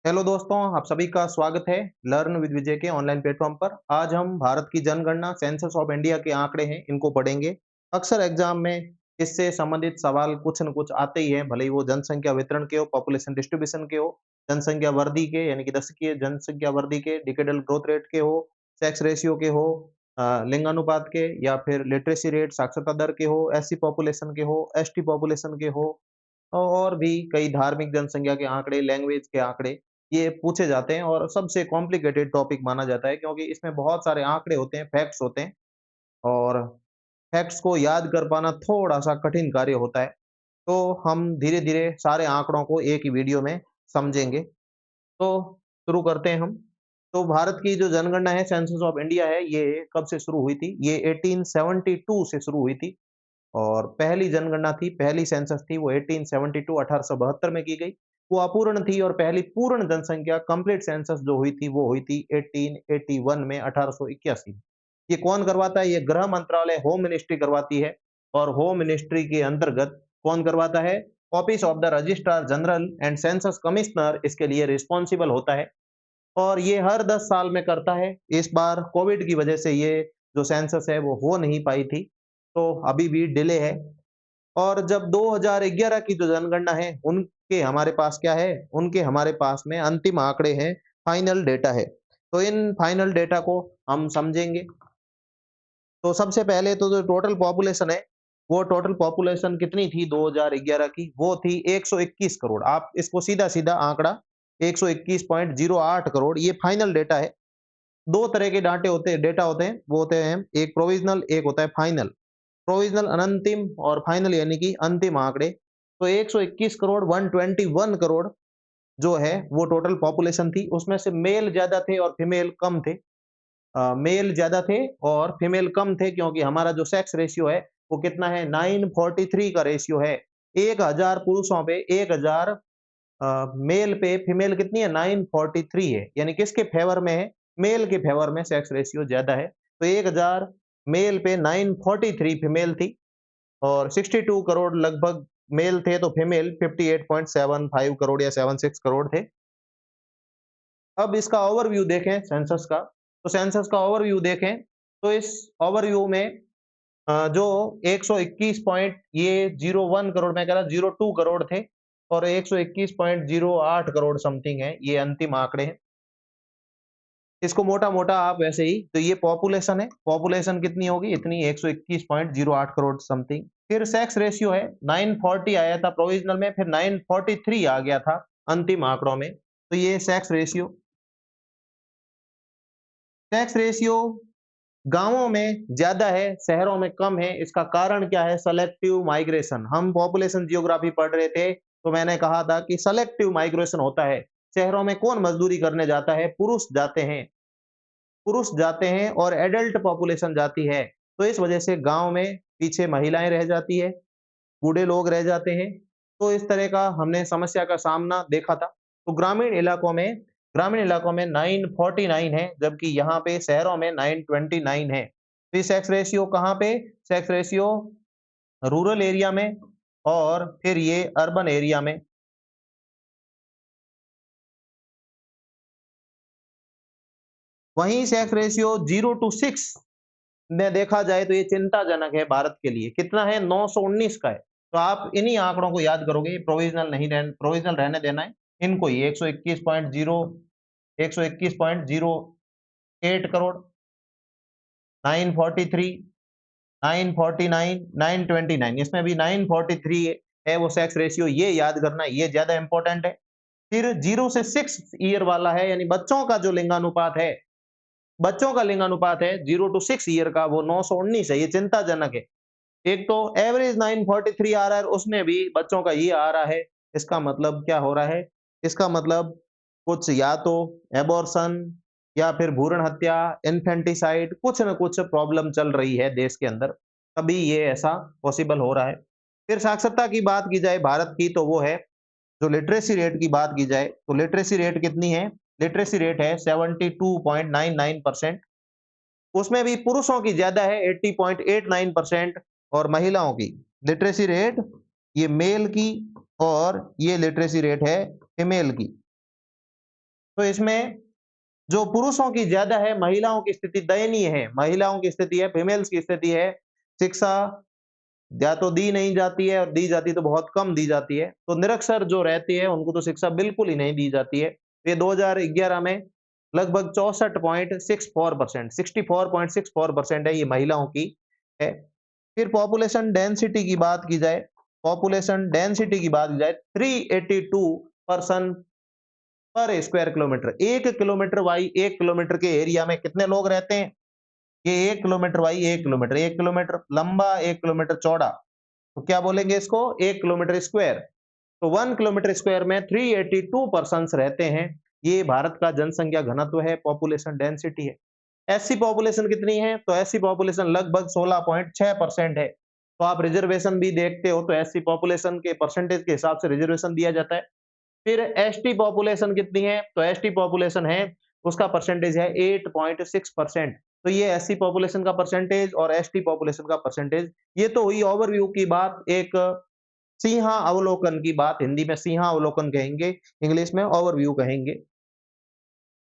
Hello दोस्तों, आप सभी का स्वागत है लर्न विद विजय के ऑनलाइन प्लेटफॉर्म पर। आज हम भारत की जनगणना सेंसस ऑफ इंडिया के आंकड़े हैं, इनको पढ़ेंगे। अक्सर एग्जाम में इससे संबंधित सवाल कुछ न कुछ आते ही हैं, भले ही वो जनसंख्या वितरण के हो, पॉपुलेशन डिस्ट्रीब्यूशन के हो, जनसंख्या वर्दी के यानी कि दशकीय जनसंख्या वर्दी के, डिकेडल ग्रोथ रेट के हो, सेक्स रेशियो के हो, लिंगानुपात के, या फिर लिटरेसी रेट साक्षरता दर के हो, एससी पॉपुलेशन के हो, एसटी पॉपुलेशन के हो, और भी कई धार्मिक जनसंख्या के आंकड़े, लैंग्वेज के आंकड़े, ये पूछे जाते हैं और सबसे कॉम्प्लिकेटेड टॉपिक माना जाता है क्योंकि इसमें बहुत सारे आंकड़े होते हैं, फैक्ट्स होते हैं और फैक्ट्स को याद कर पाना थोड़ा-सा कठिन कार्य होता है। तो हम धीरे-धीरे सारे आंकड़ों को एक ही वीडियो में समझेंगे। तो शुरू करते हैं हम। तो भारत की जो जनगणना है, सेंसस ऑफ इंडिया है, ये कब से शुरू हुई थी? ये 1872 से शुरू हुई थी। और पहली जनगणना थी, पहली सेंसस थी, वो 1872 1872 में की गई। वो अपूर्ण थी और पहली पूर्ण जनसंख्या कंप्लीट सेंसस जो हुई थी, वो हुई थी 1881 में 1881। ये कौन करवाता है? ये गृह मंत्रालय, होम मिनिस्ट्री करवाती है। और होम मिनिस्ट्री के अंतर्गत कौन करवाता है? Office of the registrar general and census commissioner इसके लिए रिस्पॉन्सिबल होता है। और ये हर 10 साल में करता है। इस बार कोविड की वजह से ये जो सेंसस है वो हो नहीं पाई थी, तो अभी भी डिले है। और जब 2011 की जो जनगणना है, उनके हमारे पास क्या है? उनके हमारे पास में अंतिम आंकड़े हैं, फाइनल डेटा है। तो इन फाइनल डेटा को हम समझेंगे। तो सबसे पहले तो जो टोटल पॉपुलेशन है, वो टोटल पॉपुलेशन कितनी थी 2011 की? वो थी 121 करोड़। आप इसको सीधा-सीधा आंकड़ा 121.08 करोड़, ये फाइनल डेटा है। 2 तरह के डेटा होते हैं, वो होते हैं एक प्रोविज़नल, एक होता है फाइनल। प्रोविज़नल अनंतिम और फाइनल यानी कि अंतिम आंकड़े। तो 121 करोड़ 121 करोड़ जो है वो टोटल पॉपुलेशन थी। उसमें से मेल ज़्यादा थे और फीमेल कम थे। मेल ज़्यादा थे और फीमेल कम थे क्योंकि हमारा जो सेक्स रेशियो है वो कितना है? 943 का रेशियो है। 1000 पुरुषों पे 1000 मेल पे फीमेल कितनी है? 943 है। यानी किसके फेवर में है? मेल के फेवर में सेक्स रेशियो ज़्यादा है। तो 1000 मेल पे 943 फीमेल थी और 62 करोड़ लगभग मेल थे, तो फीमेल 58.75 करोड़ या 76 करोड़ थे। अब इसका ओवरव्यू देखें सेंसस का, तो सेंसस का ओवरव्यू देखें, तो इस ओवरव्यू में जो 121 पॉइंट ये 01 करोड़, मैं कह रहा 02 करोड़ थे और 121.08 करोड़ समथिंग है, ये अंतिम आंकड़े हैं। इसको मोटा-मोटा आप वैसे ही, तो ये पॉपुलेशन है, पॉपुलेशन कितनी होगी? इतनी 121.08 करोड़ समथिंग। फिर सेक्स रेशियो है, 940 आया था प्रोविज़नल में, फिर 943 आ गया था अंतिम आंकड़ों में। तो ये सेक्स रेशियो गाँवों में ज़्यादा है, शहरों में कम है। इसका कारण क्या है? Selective migration. हम पॉपुलेशन जियोग्राफी पढ़ रहे थे, तो मैंने कहा था कि सेलेक्टिव माइग्रेशन होता है। शहरों में कौन मज़दूरी करने जाता है? पुरुष जाते हैं और एडल्ट पॉपुलेशन जाती है। तो इस वजह से गाँव में पीछे महिलाएँ रह जाती है, बूढ़े लोग रह जाते हैं। तो इस तरह का हमने समस्या का सामना देखा था। तो ग्रामीण इलाकों में 949 है, जबकि यहाँ पे शहरों में 929 है। फिर सेक्स रेशियो कहाँ पे? सेक्स रेशियो रूरल एरिया में और फिर ये अर्बन एरिया में। वहीं सेक्स रेशियो 0 टू 6 में देखा जाए तो ये चिंताजनक है भारत के लिए। कितना है? 919 का है। तो आप इन्हीं आंकड़ों को याद करोगे, प्रोविज़नल रहने देना है। इनको ही 121.08 करोड़, 943, 949, 929, इसमें भी 943 है वो सेक्स रेशियो, ये याद करना, ये ज़्यादा इम्पोर्टेंट है। फिर 0 से 6 ईयर वाला है, यानी बच्चों का जो लिंगानुपात है, बच्चों का लिंगानुपात है 0 टू 6 ईयर का, वो 919 है, ये चिंताजनक है। एक तो एवरेज 943 आ रहा है और उसमें भी बच्चों का ये आ रहा है। इसका मतलब क्या हो रहा है? इसका मतलब कुछ या तो एबॉर्शन या फिर भ्रूण हत्या, इन्फेंटिसाइड, कुछ न कुछ प्रॉब्लम चल रही है देश के अंदर, तभी ये ऐसा पॉसिबल हो रहा है। फिर साक्षरता की बात की जाए भारत की, तो वो है, जो लिटरेसी रेट की बात की जाए, तो लिटरेसी रेट कितनी है? लिटरेसी रेट है 72.99%। उसमें भी पुरुषों की ज़्यादा है 80.89% और महिलाओं की लिटरेसी रेट, ये मेल की, और ये लिटरेसी रेट है फीमेल की। तो इसमें जो पुरुषों की ज्यादा है, महिलाओं की स्थिति दयनीय है। महिलाओं की स्थिति है, फीमेल्स की स्थिति है, शिक्षा या तो दी नहीं जाती है और दी जाती है तो बहुत कम दी जाती है। तो निरक्षर जो रहती है उनको तो शिक्षा बिल्कुल ही नहीं दी जाती है। ये 2011 में लगभग 64.64% 64.64% है, ये महिलाओं की है। फिर पॉपुलेशन डेंसिटी की बात की जाए, पॉपुलेशन डेंसिटी की बात की जाए 382 पर्सन पर square kilometre. 1 kilometre by 1 kilometre के एरिया में कितने लोग रहते हैं? ये 1 किलोमीटर बाई 1 किलोमीटर, 1 किलोमीटर लंबा, 1 किलोमीटर चौड़ा। तो क्या बोलेंगे इसको? 1 किलोमीटर स्क्वायर। तो 1 किलोमीटर स्क्वायर में 382 पर्सन्स रहते हैं। ये भारत का जनसंख्या घनत्व है, पॉपुलेशन डेंसिटी है। एससी पॉपुलेशन कितनी है? तो एससी पॉपुलेशन लगभग 16.6% है। तो आप रिजर्वेशन भी देखते हो तो एससी पॉपुलेशन के परसेंटेज के हिसाब से रिजर्वेशन दिया जाता है। फिर एसटी पॉपुलेशन कितनी है? तो एसटी पॉपुलेशन है, उसका परसेंटेज है 8.6%। तो ये एससी पॉपुलेशन का परसेंटेज और एसटी पॉपुलेशन का परसेंटेज। ये तो हुई ओवरव्यू की बात, एक सिंहा अवलोकन की बात। हिंदी में सिंहा अवलोकन कहेंगे, इंग्लिश में ओवरव्यू कहेंगे।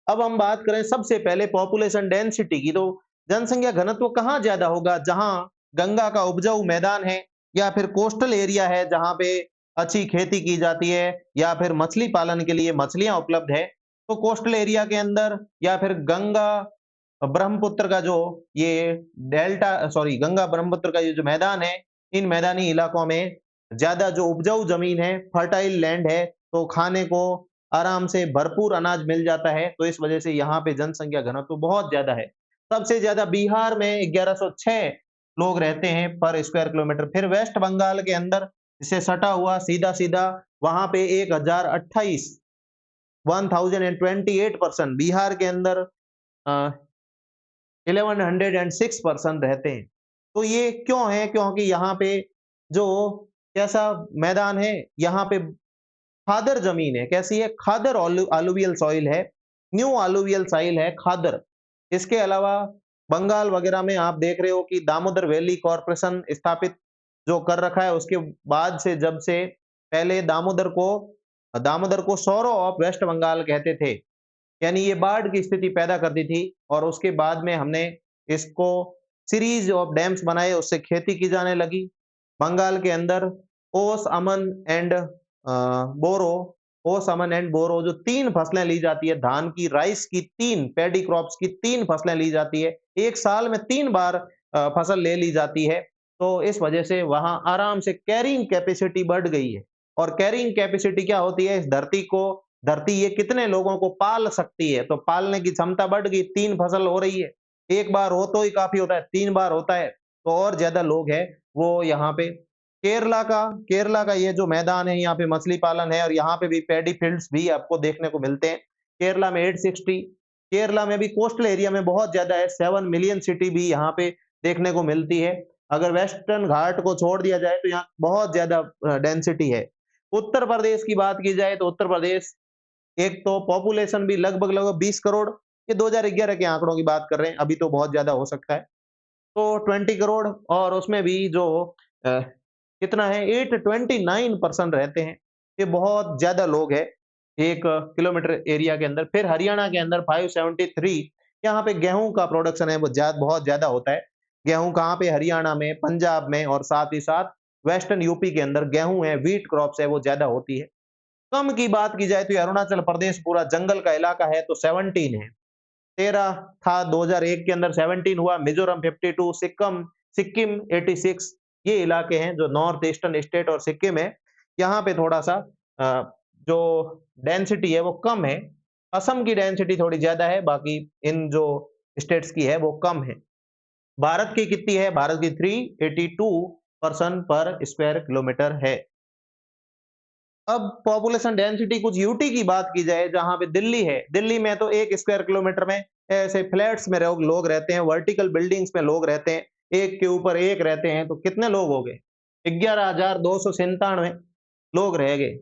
अब हम बात करें सबसे पहले पॉपुलेशन डेंसिटी की, तो जनसंख्या घनत्व कहाँ ज्यादा होगा? जहां गंगा का उपजाऊ मैदान है, या फिर कोस्टल एरिया है जहां पे अच्छी खेती की जाती है, या फिर मछली पालन के लिए मछलियां उपलब्ध है। तो कोस्टल एरिया के अंदर, या फिर गंगा ब्रह्मपुत्र का जो ये गंगा ब्रह्मपुत्र का ये जो मैदान है, इन मैदानी इलाकों में ज्यादा जो उपजाऊ जमीन है, फर्टाइल लैंड है, तो खाने को आराम से भरपूर अनाज मिल जाता है। तो इस वजह से यहाँ पे जनसंख्या घनत्व बहुत ज्यादा है। सबसे ज्यादा बिहार में 1106 लोग रहते हैं पर स्क्वायर किलोमीटर। फिर वेस्ट बंगाल के अंदर इससे सटा हुआ सीधा सीधा वहां पे 1028 1028 पर्सन, बिहार के अंदर 1106 पर्सन रहते हैं। तो ये क्यों है? क्योंकि यहाँ पे जो कैसा मैदान है, यहाँ पे खादर जमीन है। कैसी है? खादर आलुवियल सॉइल है, न्यू आलुवियल सॉइल है, खादर। इसके अलावा बंगाल वगैरह में आप देख रहे हो कि दामोदर वैली कॉर्पोरेशन स्थापित जो कर रखा है, उसके बाद से जब से पहले दामोदर को सौरो ऑफ वेस्ट बंगाल कहते थे, यानी ये बाढ़ की स्थिति पैदा करती थी। और उसके बाद में हमने इसको सीरीज ऑफ डैम्स बनाए, उससे खेती की जाने लगी। बंगाल के अंदर ओस अमन एंड बोरो ओस अमन एंड बोरो जो 3 फसलें ली जाती है, धान की, राइस की, 3 पैडी क्रॉप्स की 3 फसलें ली जाती है। एक साल में 3 बार फसल ले ली जाती है। तो इस वजह से वहां आराम से कैरिंग कैपेसिटी बढ़ गई है। और कैरिंग कैपेसिटी क्या होती है? इस धरती ये कितने लोगों को पाल सकती है, तो पालने की क्षमता बढ़ गई। 3 फसल हो रही है, एक बार हो तो ही काफी होता है, 3 बार होता है तो और ज्यादा लोग हैं वो यहाँ पे। केरला का ये जो मैदान है, यहाँ पे मछली पालन है और यहाँ पे भी पैडी फील्ड्स भी आपको देखने को मिलते हैं। केरला में 860, केरला में भी कोस्टल एरिया में बहुत ज्यादा है। 7 मिलियन सिटी भी यहाँ पे देखने को मिलती है। अगर वेस्टर्न घाट को छोड़ दिया जाए तो यहाँ बहुत ज्यादा डेंसिटी है। उत्तर प्रदेश की बात की जाए तो उत्तर प्रदेश, एक तो पॉपुलेशन भी लगभग लगभग 20 करोड़, ये 2011 के आंकड़ों की बात कर रहे हैं, अभी तो बहुत ज्यादा हो सकता है। तो 20 करोड़, और उसमें भी जो अ, कितना है, 829 पर्सन रहते हैं। ये बहुत ज्यादा लोग हैं 1 किलोमीटर एरिया के अंदर। फिर हरियाणा के अंदर 573, यहाँ पे गेहूं का प्रोडक्शन है वो बहुत ज्यादा होता है। गेहूं कहाँ पे? हरियाणा में, पंजाब में, और साथ ही साथ वेस्टर्न यूपी के अंदर गेहूं है, व्हीट क्रॉप्स है, वो ज्यादा होती है। कम की बात की जाए तो ये अरुणाचल प्रदेश पूरा जंगल का इलाका है, तो 17 है। 13 था 2001 के अंदर, 17 हुआ। मिजोरम 52, सिक्किम 86। ये इलाके हैं जो नॉर्थ ईस्टर्न स्टेट और सिक्किम है। यहाँ पे थोड़ा सा जो डेंसिटी है वो कम है। असम की डेंसिटी थोड़ी ज्यादा है, बाकी इन जो स्टेट्स की है वो कम है। भारत की कितनी है? भारत की 382 पर्सन पर स्क्वायर किलोमीटर है। अब पॉपुलेशन डेंसिटी कुछ यूटी की बात की जाए, जहां पे दिल्ली है, दिल्ली में तो 1 स्क्वायर किलोमीटर में ऐसे फ्लैट्स में लोग रहते हैं, वर्टिकल बिल्डिंग्स में लोग रहते हैं, एक के ऊपर एक रहते हैं। तो कितने लोग हो गए? 11,297 लोग रह गए।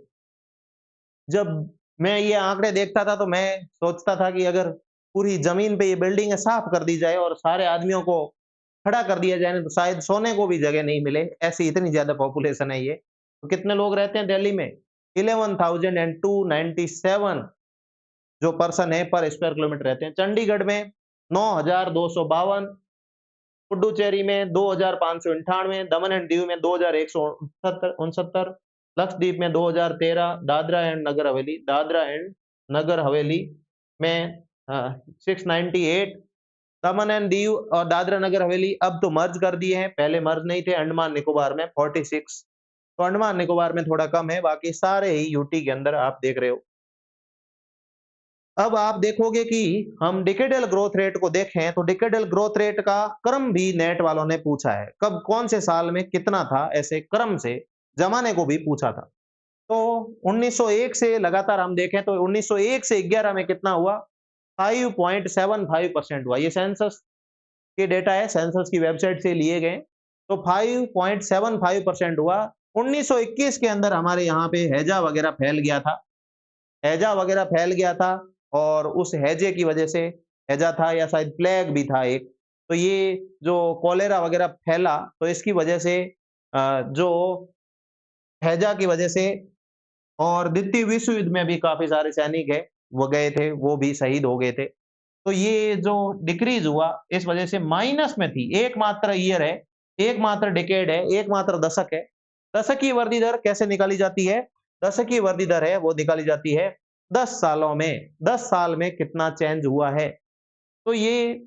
जब मैं ये आंकड़े देखता था तो मैं सोचता था कि अगर पूरी जमीन पे ये बिल्डिंग साफ कर दी जाए और सारे आदमियों को खड़ा कर दिया जाए ना, तो शायद सोने को भी जगह नहीं मिले, ऐसी इतनी ज्यादा पॉपुलेशन है ये। तो कितने लोग रहते हैं दिल्ली में? 11,297 जो पर्सन है पर स्क्वायर किलोमीटर रहते हैं। चंडीगढ़ में 9,252, पुडुचेरी में 2,598, दमन एंड दीव में 2,169, लक्षद्वीप में 2013, दादरा एंड नगर हवेली में 698, दमन एंड दीव और दादरा नगर हवेली अब तो मर्ज कर दिए हैं, पहले मर्ज नहीं थे। अंडमान निकोबार में 46, तो अंडमान निकोबार में थोड़ा कम है, बाकी सारे ही यूटी के अंदर आप देख रहे हो। अब आप देखोगे कि हम डिकेडल ग्रोथ रेट को देखें तो डिकेडल ग्रोथ रेट का क्रम भी नेट वालों ने पूछा है, कब कौन से साल में कितना था, ऐसे क्रम से जमाने को भी पूछा था। तो 1901 से लगातार हम देखें तो 1901 से 11 में कितना हुआ, 5.75% हुआ। ये सेंसस के डेटा है, सेंसस की वेबसाइट से लिए गए, तो 5.75% हुआ। 1921 के अंदर हमारे यहाँ पे हैजा वगैरह फैल गया था, हैजा वगैरह फैल गया था और उस हैजे की वजह से, हैजा था या शायद प्लेग भी था एक, तो ये जो कॉलेरा वगैरह फैला तो इसकी वजह से जो हैजा की वजह से और द्वितीय विश्व युद्ध में भी काफ़ी सारे सैनिक है, वो गए थे, वो भी शहीद हो गए थे। तो ये जो डिक्रीज़ हुआ, इस वजह से माइनस में थी, एकमात्र ईयर है, एकमात्र डिकेड है, एकमात्र दशक है। दशकीय वृद्धि दर कैसे निकाली जाती है? दशकीय वृद्धि दर है, वो निकाली जाती है 10 सालों में, 10 साल में कितना चेंज हुआ है। तो ये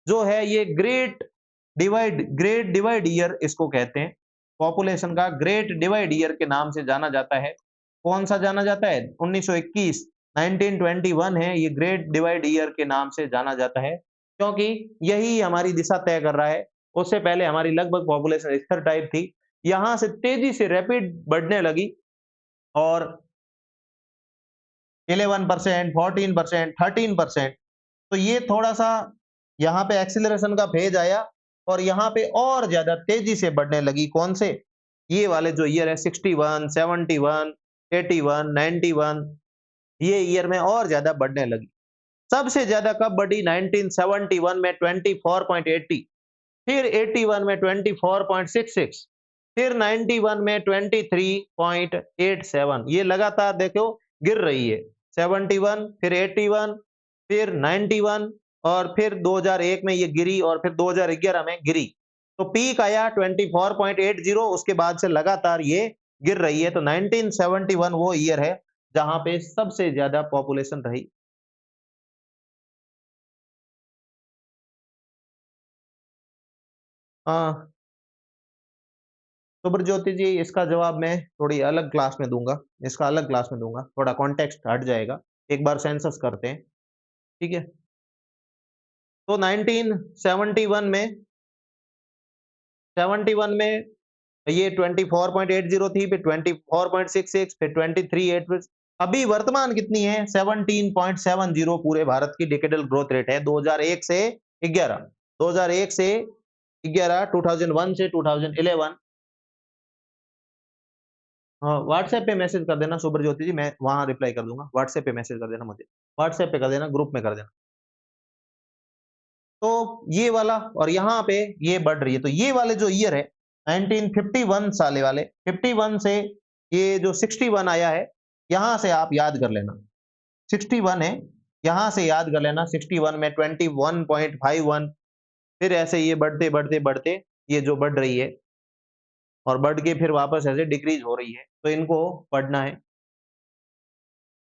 जो है, ये ग्रेट डिवाइड ईयर इसको कहते हैं। पॉपुलेशन का ग्रेट डिवाइड ईयर के नाम से जाना जाता है। कौन सा जाना जाता है? 1921, 1921 है, ये ग्रेट डिवाइड ईयर के नाम से जाना जाता है, क्योंकि यही हमारी दिशा तय कर रहा है। उससे पहले हमारी लगभग पॉपुलेशन स्थिर टाइप थी, यहाँ से तेजी से रैपिड बढ़ने लगी और 11%, 14%, 13%, तो ये थोड़ा-सा यहाँ पे एक्सीलरेशन का फेज आया और यहाँ पे और ज़्यादा तेज़ी से बढ़ने लगी। कौन से? ये वाले जो ईयर है 61, 71, 81, 91, ये ईयर में और ज़्यादा बढ़ने लगी। सबसे ज़्यादा कब बढ़ी? 1971 में 24.80, फिर 81 में 24.66, फिर 91 में 23.87, ये लगातार देखो गिर रही है। 71, फिर 81, फिर 91 और फिर 2001 में ये गिरी और फिर 2011 में गिरी। तो पीक आया 24.80, उसके बाद से लगातार ये गिर रही है। तो 1971 वो ईयर है जहाँ पे सबसे ज़्यादा पॉपुलेशन रही। अ, सुब्रज्योति जी, इसका जवाब मैं थोड़ी अलग क्लास में दूँगा, इसका अलग क्लास में दूँगा, थोड़ा कॉन्टेक्स्ट हट जाएगा। एक बार सेंसस करते हैं, ठीक है? तो 1971 में 71 में ये 24.80 थी, फिर 24.66, फिर 23.8, अभी वर्तमान कितनी है? 17.70 पूरे भारत की डिकेडल ग्रोथ रेट है 2001 से 11, 2001 से 11, 2001 से 2011। हाँ, व्हाट्सएप पे मैसेज कर देना सुब्रज्योति जी, मैं वहाँ रिप्लाई कर दूँगा। व्हाट्सएप पे मैसेज कर देना मुझे। व्हाट्सएप पे कर देना, ग्रुप में कर देना। तो ये वाला और यहाँ पे ये बढ़ रही है। तो ये वाले जो ईयर है 1951 साले वाले, 51 से ये जो 61 आया है, यहाँ से आप याद कर लेना। 61 है, यहाँ से याद कर लेना। 61 में 21.51, फिर ऐसे ये बढ़ते, बढ़ते, बढ़ते ये जो बढ़ रही है और बढ़ के फिर वापस ऐसे डिक्रीज़ हो रही है। तो इनको पढ़ना है।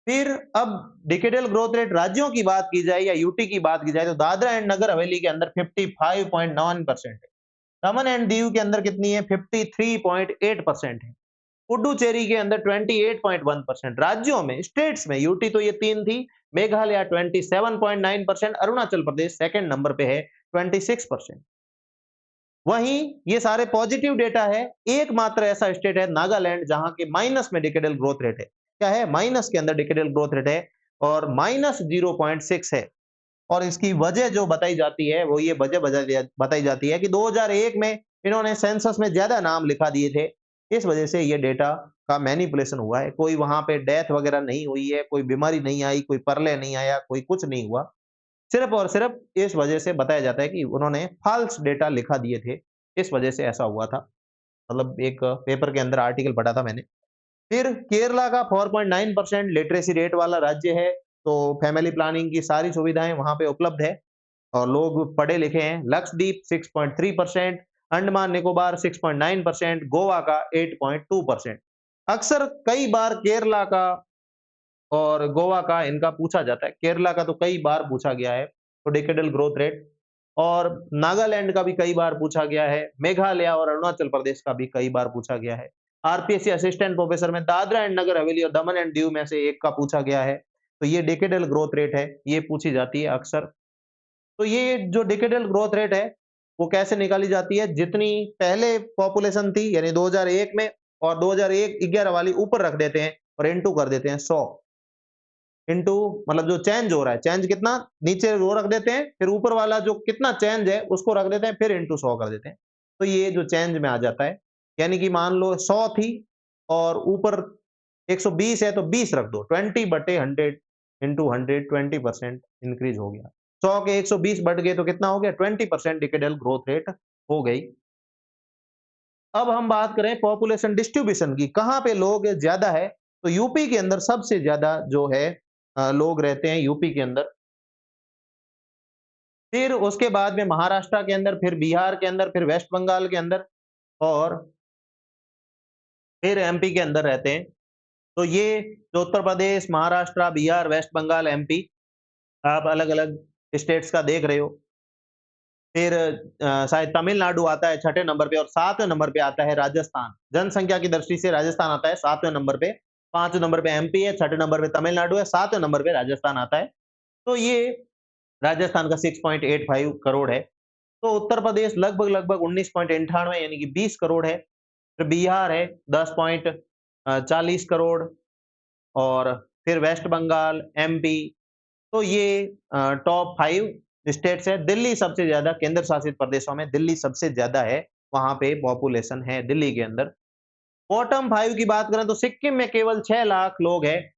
फिर अब डिकेडल ग्रोथ रेट राज्यों की बात की जाए या यूटी की बात की जाए तो दादरा एंड नगर हवेली के अंदर 55.9% है। दमन एंड दीव के अंदर कितनी है? 53.8% है। पुडुचेरी के अंदर 28.1%। राज्यों में, स्टेट्स में यूटी तो ये 3 थी, मेघालय 27.9%, अरुणाचल प्रदेश सेकंड नंबर पे है 26%। वहीं ये सारे पॉजिटिव डेटा है, एकमात्र ऐसा स्टेट है नागालैंड जहां के माइनस में डिकेडल ग्रोथ रेट है। क्या है? माइनस के अंदर डिकेडल ग्रोथ रेट है और माइनस 0.6 है। और इसकी वजह जो बताई जाती है वो ये वजह बताई जाती है कि 2001 में इन्होंने सेंसस में ज्यादा नाम लिखा दिए थे, इस वजह से ये डेटा का मैनिपुलेशन हुआ है। कोई वहां पे डेथ वगैरह नहीं हुई है, कोई बीमारी नहीं आई, कोई परले नहीं आया, कोई कुछ नहीं हुआ। सिर्फ और सिर्फ इस वजह से बताया जाता है कि उन्होंने फ़ाल्स डेटा लिखा दिए थे, इस वजह से ऐसा हुआ था। मतलब एक पेपर के अंदर आर्टिकल पढ़ा था मैंने। फिर केरला का 4.9% लिटरेसी रेट वाला राज्य है, तो फैमिली प्लानिंग की सारी सुविधाएँ वहाँ पे उपलब्ध है और लोग पढ़े-लिखे हैं। लक्षद्वीप 6.3%, अंडमान निकोबार 6.9%, गोवा का 8.2%। अक्सर कई बार केरला का और गोवा का इनका पूछा जाता है। केरला का तो कई बार पूछा गया है, तो डेकेडल ग्रोथ रेट और नागालैंड का भी कई बार पूछा गया है, मेघालय और अरुणाचल प्रदेश का भी कई बार पूछा गया है। आरपीएससी असिस्टेंट प्रोफेसर में दादरा एंड नगर हवेली और दमन एंड दीव में से एक का पूछा गया है। तो ये डेकेडल ग्रोथ रेट है, ये पूछी जाती है अक्सर। तो ये जो डिकेडल ग्रोथ रेट है, वो कैसे निकाली जाती है? जितनी पहले पॉपुलेशन थी यानी 2001 में और 2011 वाली ऊपर रख देते हैं और इनटू कर देते हैं 100 इनटू मतलब जो चेंज हो रहा है, चेंज कितना नीचे वो रख देते हैं, फिर ऊपर वाला जो कितना चेंज है उसको रख देते हैं, फिर इनटू 100 कर देते हैं। तो ये जो चेंज में आ जाता है, यानी कि मान लो 100 थी और ऊपर 120 है तो 20 रख दो, 20/100 इंटू 100 20% इंक्रीज हो गया। 100 के 120 बढ़ गए तो कितना हो गया? 20% डिकेडल ग्रोथ रेट हो गई। अब हम बात करें पॉपुलेशन डिस्ट्रीब्यूशन की, कहाँ पे लोग ज्यादा है? तो यूपी के अंदर सबसे ज्यादा जो है लोग रहते हैं यूपी के अंदर। फिर उसके बाद में महाराष्ट्र के अंदर, फिर बिहार के अंदर, फिर वेस्ट बंगाल के अंदर और फिर एमपी के अंदर रहते हैं। तो ये जो उत्तर प्रदेश, महाराष्ट्र, बिहार, वेस्ट बंगाल, एमपी आप अलग-अलग स्टेट्स का देख रहे हो। फिर शायद तमिलनाडु आता है छठे नंबर पे और 7वें नंबर पे आता है राजस्थान। जनसंख्या की दृष्टि से राजस्थान आता है 7वें नंबर पे, 5वें नंबर पे एमपी है, छठे नंबर पे तमिलनाडु है, 7वें नंबर पे राजस्थान आता है। तो ये राजस्थान का 6.85 करोड़ है। तो उत्तर प्रदेश लगभग-लगभग 19.98 यानी कि 20 करोड़ है। फिर बिहार है 10.40 करोड़ और फिर वेस्ट बंगाल, एमपी तो ये टॉप 5 स्टेट्स है। दिल्ली सबसे ज़्यादा केंद्र शासित प्रदेशों में दिल्ली सबसे ज़्यादा है, वहाँ पे पॉपुलेशन है दिल्ली के अंदर। बॉटम 5 की बात करें तो सिक्किम में केवल 6 लाख लोग हैं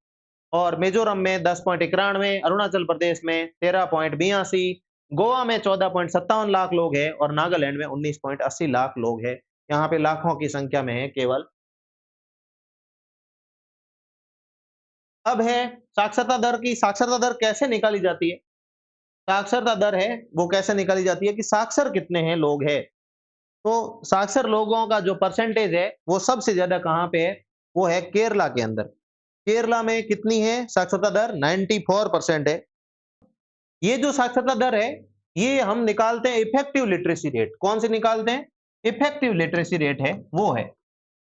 और मिज़ोरम में 10.91, अरुणाचल प्रदेश में 13.82, गोवा में 14.57 लाख लोग हैं और नागालैंड में 19.80 लाख लोग हैं। यहाँ पे लाखों की संख्या में है केवल। अब है साक्षरता दर की, साक्षरता दर कैसे निकाली जाती है? साक्षरता दर है, वो कैसे निकाली जाती है कि साक्षर कितने हैं लोग हैं। तो साक्षर लोगों का जो परसेंटेज है, वो सबसे ज़्यादा कहाँ पे है? वो है केरला के अंदर। केरला में कितनी है साक्षरता दर? 94% है। ये जो साक्षरता दर है, ये हम निकालते हैं इफेक्टिव लिटरेसी रेट। कौन से निकालते हैं? इफेक्टिव लिटरेसी रेट है, वो है।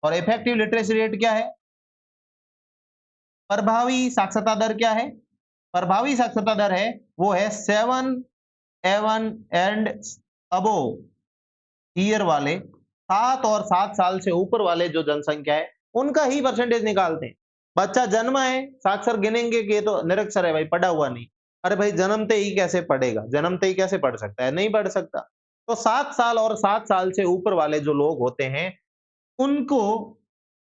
और इफेक्टिव लिटरेसी रेट क्या है? प्रभावी साक्षरता दर क्या है? प्रभावी साक्षरता दर है, वो है 7 एवन एंड अबोव ईयर वाले 7 और 7 साल से ऊपर वाले जो जनसंख्या है, उनका ही परसेंटेज निकालते हैं। बच्चा जन्मा है, साक्षर गिनेंगे कि ये तो निरक्षर है भाई, पढ़ा हुआ नहीं। अरे भाई जन्मते ही कैसे पढ़ेगा? जन्मते ही कैसे पढ़ सकता है? नहीं पढ़ सकता। तो 7 साल और 7 साल से ऊपर वाले जो लोग होते हैं, उनको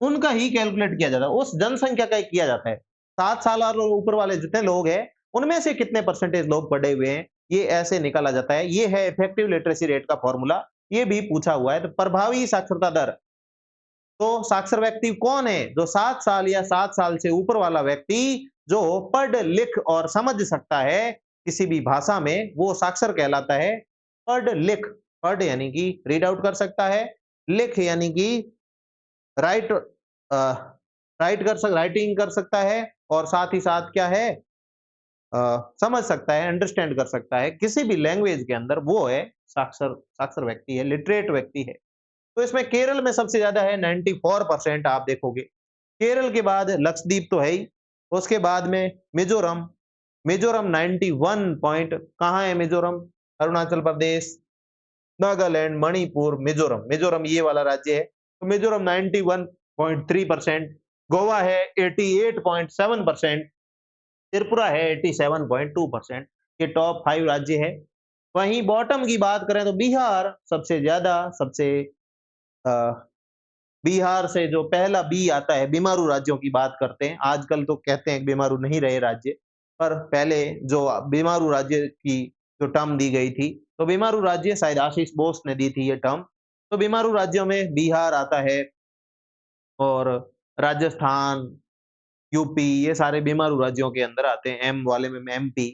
उनका ही कैलकुलेट किया जाता है, उस जनसंख्या का ही किया जाता है। 7 साल और ऊपर वाले जितने लोग हैं, उनमें से कितने परसेंटेज लोग पढ़े हुए हैं, ये ऐसे निकाला जाता है। ये है इफेक्टिव लिटरेसी रेट का फॉर्मूला, ये भी पूछा हुआ है। तो प्रभावी साक्षरता दर, तो साक्षर व्यक्ति कौन है? जो 7 साल या 7 साल से ऊपर वाला व्यक्ति जो पढ़, लिख और समझ सकता है किसी भी भाषा में, वो साक्षर कहलाता है। पढ़, लिख, पढ़ यानी कि रीड आउट कर सकता है, लिख यानी कि राइट राइटिंग कर सकता है और साथ ही साथ क्या है समझ सकता है, अंडरस्टैंड कर सकता है किसी भी लैंग्वेज के अंदर, वो है साक्षर साक्षर व्यक्ति है, लिटरेट व्यक्ति है। तो इसमें केरल में सबसे ज्यादा है 94% आप देखोगे। केरल के बाद लक्षद्वीप तो है ही, उसके बाद में मिजोरम, मिजोरम 91 पॉइंट, कहाँ है मिजोरम? अरुणाचल प्रदेश, नागालैंड, मणिपुर, मिजोरम, मिजोरम ये वाला राज्य है। तो मिजोरम 91.3%, गोवा है 88.7%, त्रिपुरा है 87.2%। ये टॉप 5 राज्य है। वहीं बॉटम की बात करें तो बिहार सबसे ज्यादा, सबसे अ, बिहार से जो पहला बी आता है, बीमारू राज्यों की बात करते हैं। आजकल तो कहते हैं कि बीमारू नहीं रहे राज्य, पर पहले जो बीमारू राज्य की जो टर्म दी गई थी, तो बीमारू राज्य शायद आशीष बोस ने दी थी ये टर्म। तो बीमारू राज्यों में बिहार आता है और राजस्थान, यूपी, ये सारे बीमारू राज्यों के अंदर आते हैं, एम वाले में एमपी।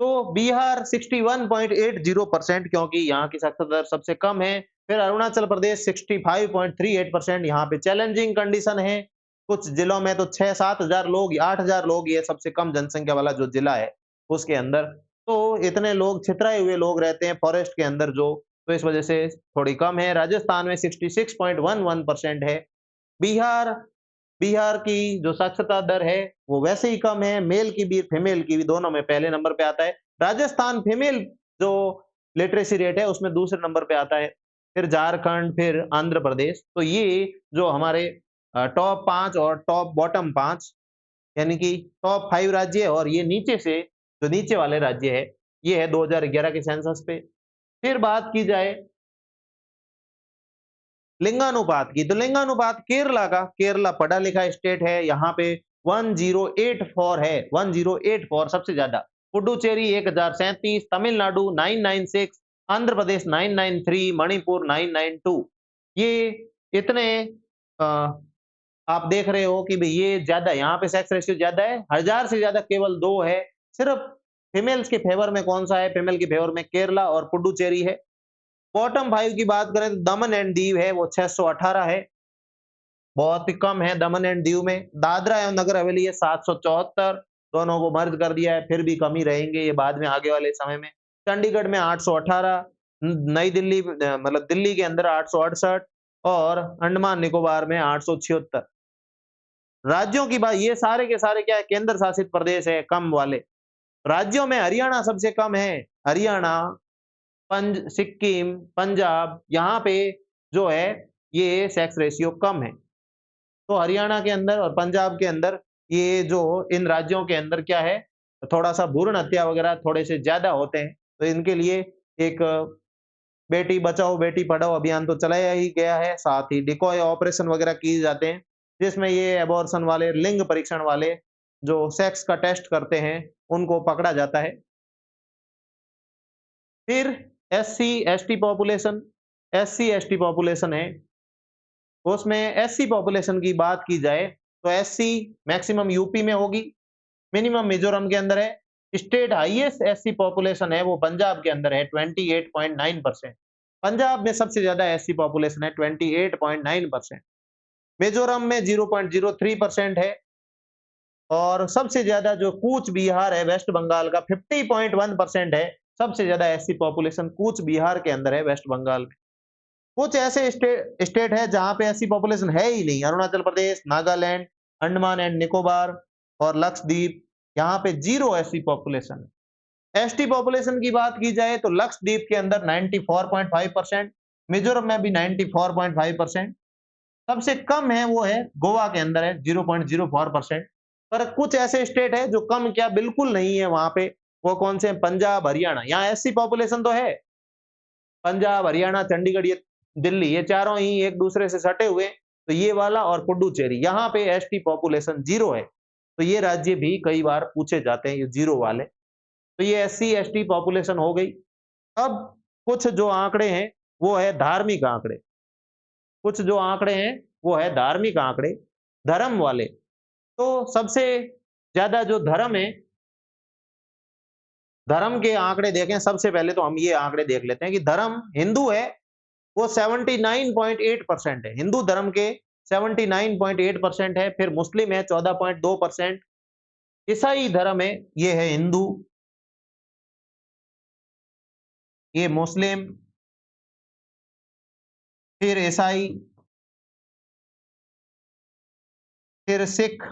तो बिहार 61.80% क्योंकि यहाँ की साक्षरता दर सबसे कम है। फिर अरुणाचल प्रदेश 65.38%, यहाँ पे चैलेंजिंग कंडीशन है। कुछ जिलों में तो 6-7 हजार लोग, 8 हजार लोग, ये सबसे कम जनसंख्या वाला जो जिला है, उसके अंदर। तो इतने लोग, छितराए हुए लोग रहते हैं फॉरेस्ट के अंदर जो, तो इस वजह से थोड़ी कम है। राजस्थान में 66.11% है। बिहार बिहार की जो साक्षरता दर है, वो वैसे ही कम है, मेल की भी, फीमेल की भी, दोनों में पहले नंबर पे आता है। राजस्थान फीमेल जो लिटरेसी रेट है, उसमें दूसरे नंबर पे आता है। फिर झारखंड, फिर आंध्र प्रदेश। तो ये जो हमारे टॉप 5 और टॉप बॉटम 5, यानी कि टॉप 5 राज्य है, और ये नीचे से जो नीचे वाले राज्य है, ये है 2011 के सेंसस पे। फिर बात की जाए लिंगानुपात की, तो लिंगानुपात केरला का, केरला पढ़ा लिखा स्टेट है, यहाँ पे 1084 है, 1084 सबसे ज्यादा। पुडुचेरी 1037, तमिलनाडु 996, आंध्र प्रदेश 993, मणिपुर 992। ये इतने अ, आप देख रहे हो कि भाई ये ज्यादा, यहाँ पे सेक्स रेशियो ज्यादा है, 1000 से ज्यादा केवल 2 है। सिर्फ फीमेल्स के फेवर में कौन सा है? फीमेल के फेवर में केरला और पुडुचेरी है। बॉटम 5 की बात करें तो दमन एंड दीव है, वो 618 है, बहुत ही कम है दमन एंड दीव में। दादरा एवं नगर हवेली है 774, दोनों को मर्ज कर दिया है, फिर भी कम ही रहेंगे ये बाद में आगे वाले समय में। चंडीगढ़ में 818, नई दिल्ली मतलब दिल्ली के अंदर 868, और अंडमान निकोबार में 876। राज्यों की बात, ये सारे के सारे क्या है, केंद्र शासित प्रदेश है कम वाले। राज्यों में हरियाणा सबसे कम है, हरियाणा, सिक्किम, पंजाब, यहाँ पे जो है ये सेक्स रेशियो कम है। तो हरियाणा के अंदर और पंजाब के अंदर, ये जो इन राज्यों के अंदर क्या है, थोड़ा सा भ्रूण हत्या वगैरह थोड़े से ज्यादा होते हैं। तो इनके लिए एक बेटी बचाओ बेटी पढ़ाओ अभियान तो चलाया ही गया है, साथ ही डिकॉय ऑपरेशन वगैरह किए जाते हैं, जिसमें ये एबॉर्शन वाले, लिंग परीक्षण वाले जो सेक्स का टेस्ट करते हैं, उनको पकड़ा जाता है। फिर SC ST population, SC ST population है, उसमें एससी पॉपुलेशन की बात की जाए तो एससी मैक्सिमम यूपी में होगी, मिनिमम मिजोरम के अंदर है। स्टेट हाईएस्ट एससी पॉपुलेशन है वो पंजाब के अंदर है, 28.9%। पंजाब में सबसे ज्यादा एससी पॉपुलेशन है, 28.9%। मिजोरम में 0.03% है, और सबसे ज्यादा जो कूच बिहार है वेस्ट बंगाल का, 50.1% है। सबसे ज्यादा एससी पॉपुलेशन कूच बिहार के अंदर है, वेस्ट बंगाल में। कुछ ऐसे स्टेट है जहां पे ऐसी पॉपुलेशन है ही नहीं, अरुणाचल प्रदेश, नागालैंड, अंडमान एंड निकोबार और लक्षद्वीप, यहाँ पे जीरो ऐसी पॉपुलेशन है। एसटी पॉपुलेशन की बात की जाए तो लक्षद्वीप के अंदर 94.5%, मिजोरम में भी 94.5%। सबसे कम है वो है गोवा के अंदर है, 0.04%। पर कुछ ऐसे स्टेट है जो कम क्या बिल्कुल नहीं है वहां पे, वो कौन से? पंजाब, हरियाणा, यहाँ एससी पॉपुलेशन तो है। पंजाब, हरियाणा, चंडीगढ़, ये दिल्ली, ये चारों ही एक दूसरे से सटे हुए। तो ये वाला और पुडुचेरी, यहाँ पे एसटी पॉपुलेशन जीरो है। तो ये राज्य भी कई बार पूछे जाते हैं, ये जीरो वाले। तो ये एससी एसटी पॉपुलेशन हो गई। अब कुछ जो आंकड़े हैं वो है धार्मिक आंकड़े, कुछ जो आंकड़े हैं वो है धार्मिक आंकड़े, धर्म वाले। तो सबसे ज्यादा जो धर्म है, धर्म के आंकड़े देखें, सबसे पहले तो हम ये आंकड़े देख लेते हैं कि धर्म हिंदू है, वो 79.8% है, हिंदू धर्म के 79.8% है। फिर मुस्लिम है 14.2%, ईसाई धर्म है, ये है हिंदू, ये मुस्लिम, फिर ईसाई, फिर सिख,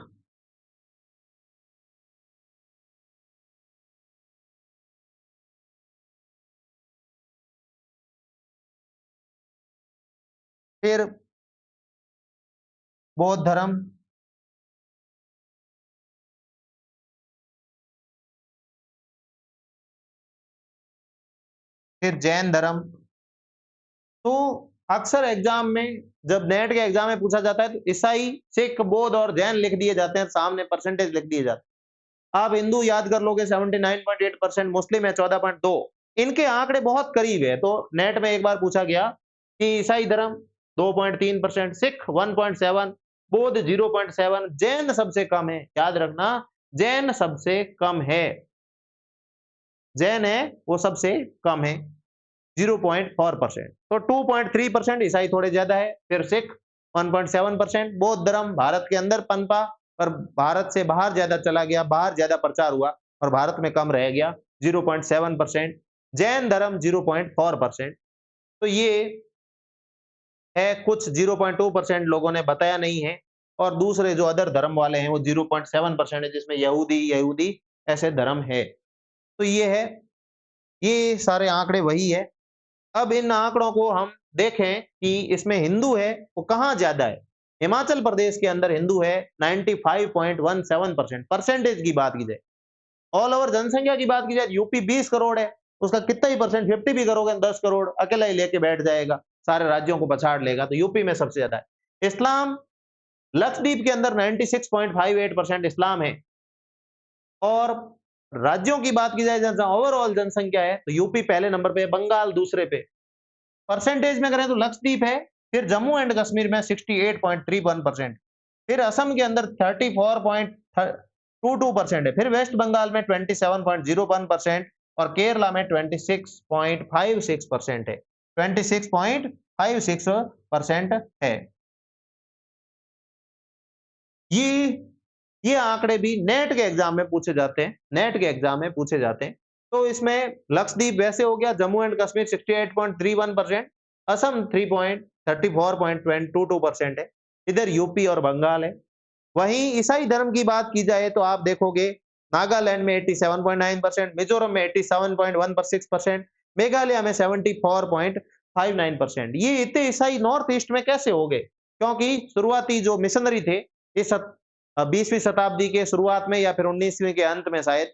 फिर बौद्ध धर्म, फिर जैन धर्म। तो अक्सर एग्जाम में, जब नेट के एग्जाम में पूछा जाता है तो ईसाई, सिख, बौद्ध और जैन लिख दिए जाते हैं, सामने परसेंटेज लिख दिए जाते हैं। आप हिंदू याद कर लोगे 79.8%, मुस्लिम है 14.2। इनके आंकड़े बहुत करीब है। तो नेट में एक बार पूछा गया कि ईसाई धर्म 2.3%, सिख 1.7, बौद्ध 0.7, जैन सबसे कम है, याद रखना जैन सबसे कम है, जैन है वो सबसे कम है 0.4%। तो 2.3% ईसाई थोड़े ज्यादा है, फिर सिख 1.7%। बौद्ध धर्म भारत के अंदर पनपा पर भारत से बाहर ज्यादा चला गया, बाहर ज्यादा प्रचार हुआ और भारत में कम रह गया 0.7%। जैन धर्म 0.4%। तो ये है कुछ 0.2% लोगों ने बताया नहीं है, और दूसरे जो अदर धर्म वाले हैं वो 0.7% है, जिसमें यहूदी यहूदी ऐसे धर्म है। तो ये है, ये सारे आंकड़े वही है। अब इन आंकड़ों को हम देखें कि इसमें हिंदू है वो कहाँ ज्यादा है। हिमाचल प्रदेश के अंदर हिंदू है 95.17%, परसेंटेज की बात की जाए। ऑल ओवर जनसंख्या की बात की जाए, यूपी 20 करोड़ है, उसका कितना ही परसेंट 50 भी करोगे 10 करोड़ अकेला ही लेके बैठ जाएगा, सारे राज्यों को पछाड़ लेगा, तो यूपी में सबसे ज्यादा है। इस्लाम, लक्षद्वीप के अंदर 96.58% इस्लाम है। और राज्यों की बात की जाए जहां ओवरऑल जनसंख्या है तो यूपी पहले नंबर पे है, बंगाल दूसरे पे। परसेंटेज में करें तो लक्षद्वीप है, फिर जम्मू एंड कश्मीर में 68.31%, फिर असम के अंदर 34.22% है, फिर वेस्ट बंगाल में 27.01% और केरला में 26.56% है, 26.56% है। ये ये आंकड़े भी नेट के एग्जाम में पूछे जाते हैं, नेट के एग्जाम में पूछे जाते हैं। तो इसमें लक्षद्वीप वैसे हो गया, जम्मू एंड कश्मीर 68.31%, असम 34.22% है, इधर यूपी और बंगाल है। वहीं ईसाई धर्म की बात की जाए तो आप देखोगे नागालैंड में 87.9%, मिजोरम में 87.16%, मेघालय में 74.59%। ये इतने ईसाई नॉर्थ ईस्ट में कैसे हो गए? क्योंकि शुरुआती जो मिशनरी थे इस 20वीं शताब्दी के शुरुआत में या फिर 19वीं के अंत में शायद,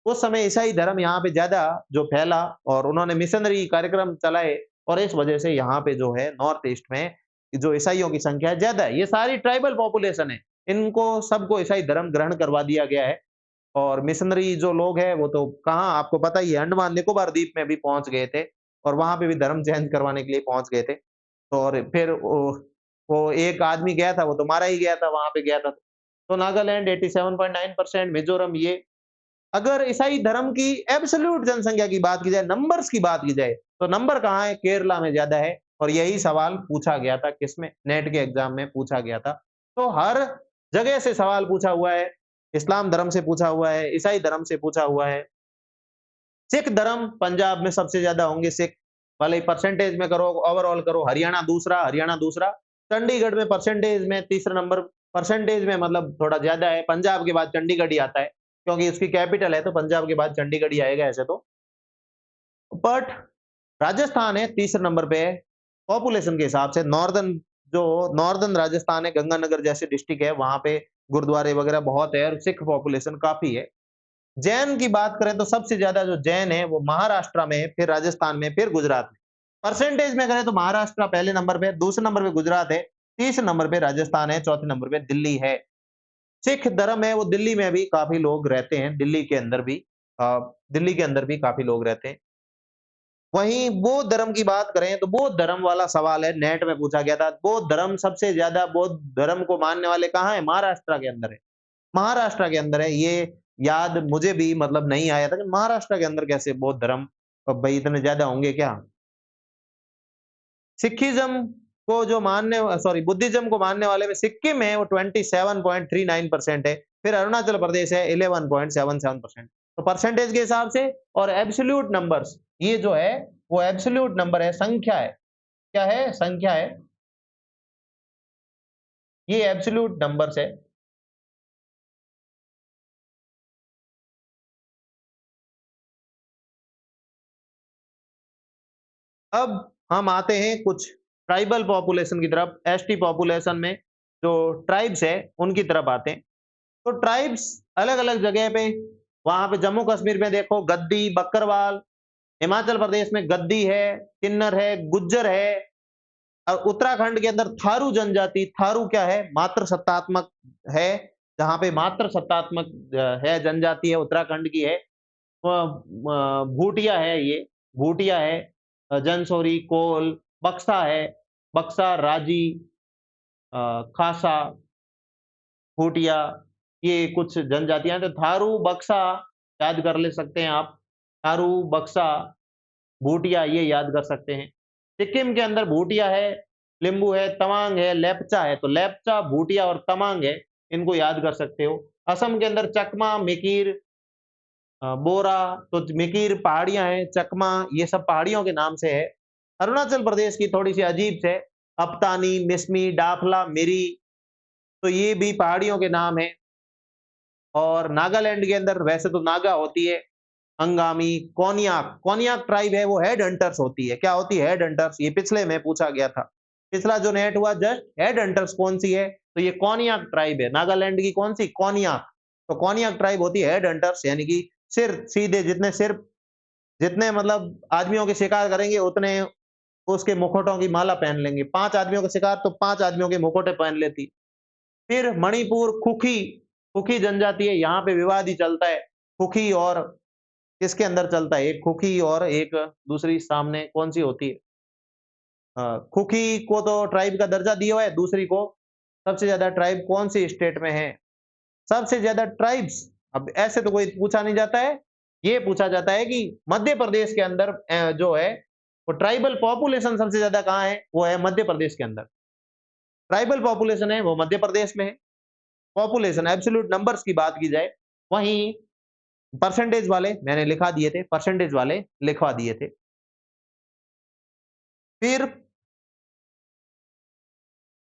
उस समय ईसाई धर्म यहाँ पे ज्यादा जो फैला और उन्होंने मिशनरी कार्यक्रम चलाए, और इस वजह से यहाँ पे जो है नॉर्थ ईस्ट में जो ईसाइयों की संख्या ज्यादा है। ये सारी ट्राइबल पॉपुलेशन है, इनको सबको ईसाई धर्म ग्रहण करवा दिया गया है। और मिशनरी जो लोग हैं वो तो कहाँ, आपको पता ही है, अंडमान निकोबार द्वीप में भी पहुंच गए थे और वहां पे भी धर्म चेंज करवाने के लिए पहुंच गए थे। तो और फिर वो एक आदमी गया था, वो तो मारा ही गया था, वहां पे गया था। तो नागालैंड 87.9%, मिजोरम ये। अगर ईसाई धर्म की एब्सोल्यूट जनसंख्या की बात की जाए, नंबर्स की बात की जाए, तो नंबर कहाँ है? केरला में ज्यादा है। और यही सवाल पूछा गया था किसमें? नेट के एग्जाम में पूछा गया था। तो हर जगह से सवाल पूछा हुआ है, इस्लाम धर्म से पूछा हुआ है, ईसाई धर्म से पूछा हुआ है। सिख धर्म पंजाब में सबसे ज्यादा होंगे सिख, भले ही परसेंटेज में करो, ओवरऑल करो, हरियाणा दूसरा, हरियाणा दूसरा। चंडीगढ़ में परसेंटेज में तीसरा नंबर, परसेंटेज में मतलब थोड़ा ज्यादा है, पंजाब के बाद चंडीगढ़ ही आता है, क्योंकि उसकी कैपिटल है, तो पंजाब के बाद चंडीगढ़ ही आएगा ऐसे तो। बट राजस्थान है तीसरे नंबर पे है पॉपुलेशन के हिसाब से। नॉर्दर्न, जो नॉर्दर्न राजस्थान है, गंगानगर जैसे डिस्ट्रिक्ट है, वहां पे गुरुद्वारे वगैरह बहुत है और सिख पॉपुलेशन काफी है। जैन की बात करें तो सबसे ज्यादा जो जैन है वो महाराष्ट्र में है, फिर राजस्थान में, फिर गुजरात में। परसेंटेज में करें तो महाराष्ट्र पहले नंबर पे, दूसरे नंबर पे गुजरात है, तीसरे नंबर पे राजस्थान है, चौथे नंबर पे दिल्ली है। सिख धर्म है वो दिल्ली में भी काफी लोग रहते हैं, दिल्ली के अंदर भी दिल्ली के अंदर भी काफी लोग रहते हैं। वहीं बौद्ध धर्म की बात करें तो बौद्ध धर्म वाला सवाल है, नेट में पूछा गया था। बौद्ध धर्म सबसे ज्यादा बौद्ध धर्म को मानने वाले कहाँ है? महाराष्ट्र के अंदर है, महाराष्ट्र के अंदर है। ये याद मुझे भी मतलब नहीं आया था कि महाराष्ट्र के अंदर कैसे बौद्ध धर्म, अब भाई इतने ज्यादा होंगे क्या? सिखिज्म को जो मानने, सॉरी, बुद्धिज्म को मानने वाले में सिक्किम है वो 27.39% है, फिर अरुणाचल प्रदेश है 11.77%। तो परसेंटेज के हिसाब से और एब्सोल्यूट नंबर्स, ये जो है वो एब्सोल्यूट नंबर है, संख्या है। क्या है? संख्या है, ये एब्सोल्यूट नंबर्स है। अब हम आते हैं कुछ ट्राइबल पॉपुलेशन की तरफ, एसटी पॉपुलेशन में जो ट्राइब्स है उनकी तरफ आते हैं। तो ट्राइब्स अलग-अलग जगह पे, वहां पे जम्मू कश्मीर में देखो गद्दी, बकरवाल, हिमाचल प्रदेश में गद्दी है, किन्नर है, गुज्जर है, और उत्तराखंड के अंदर थारू जनजाति, थारू क्या है? मात्र सत्तात्मक है, जहां पे मात्र सत्तात्मक है जनजाति है, उत्तराखंड की है। भूटिया है, ये भूटिया है, जंसोरी, कोल, बक्सा है, बक्सा, राजी, खासा, भूटिया, ये कुछ जनजातियां हैं। तो थारू, बक्सा याद कर ले सकते हैं आप। थारू, बक्सा, भूटिया ये याद कर सकते हैं। सिक्किम के अंदर भूटिया है, लिम्बू है, तवांग है, लेप्चा है। तो लेप्चा, भूटिया और तवांग है, इनको याद कर सकते हो। असम के अंदर चकमा, मिकिर, बोरा, तो मिकिर पहाड़ियां हैं, चकमा ये सब पहाड़ियों के नाम से है। अरुणाचल प्रदेश की थोड़ी सी अजीब से, अप्तानी, मिसमी, डाफला, मिरी, तो ये भी पहाड़ियों के नाम है। और नागालैंड के अंदर वैसे तो नागा होती है, अंगामी, कोन्याक, कोन्याक ट्राइब है, वो हेड हंटर्स होती है। क्या होती है? Head hunters. ये पिछले में पूछा गया था। पिछला जो नेट हुआ जस्ट, हेड हंटर्स कौन सी है? तो ये कोन्याक ट्राइब है। नागालैंड की कौन सी? कोन्याक। तो कोन्याक ट्राइब होती है हेड हंटर्स, यानी कि सिर सीधे जितने मतलब आदमियों के शिकार करेंगे उतने उसके मुखौटों की माला पहन लेंगे। 5 आदमियों का शिकार तो 5 आदमियों के मुखौटे पहन लेती। फिर मणिपुर, कुकी, कुकी जनजाति है, यहाँ पे विवाद ही चलता है। कुकी और किसके अंदर चलता है? एक खुकी और एक दूसरी सामने कौन-सी होती है? खुकी को तो ट्राइब का दर्जा दिया हुआ है, दूसरी को सबसे ज़्यादा ट्राइब कौन-सी स्टेट में है? सबसे ज़्यादा ट्राइब्स, अब ऐसे तो कोई पूछा नहीं जाता है। ये पूछा जाता है कि मध्य प्रदेश के अंदर जो है, वो ट्राइबल पॉपुलेशन सबसे ज़्यादा कहाँ है? वो है मध्य प्रदेश के अंदर। ट्राइबल पॉपुलेशन है वो मध्य प्रदेश में है। पॉपुलेशन एब्सोल्यूट नंबर्स की बात की जाए, वहीं परसेंटेज वाले मैंने लिखा दिए थे, परसेंटेज वाले लिखवा दिए थे। फिर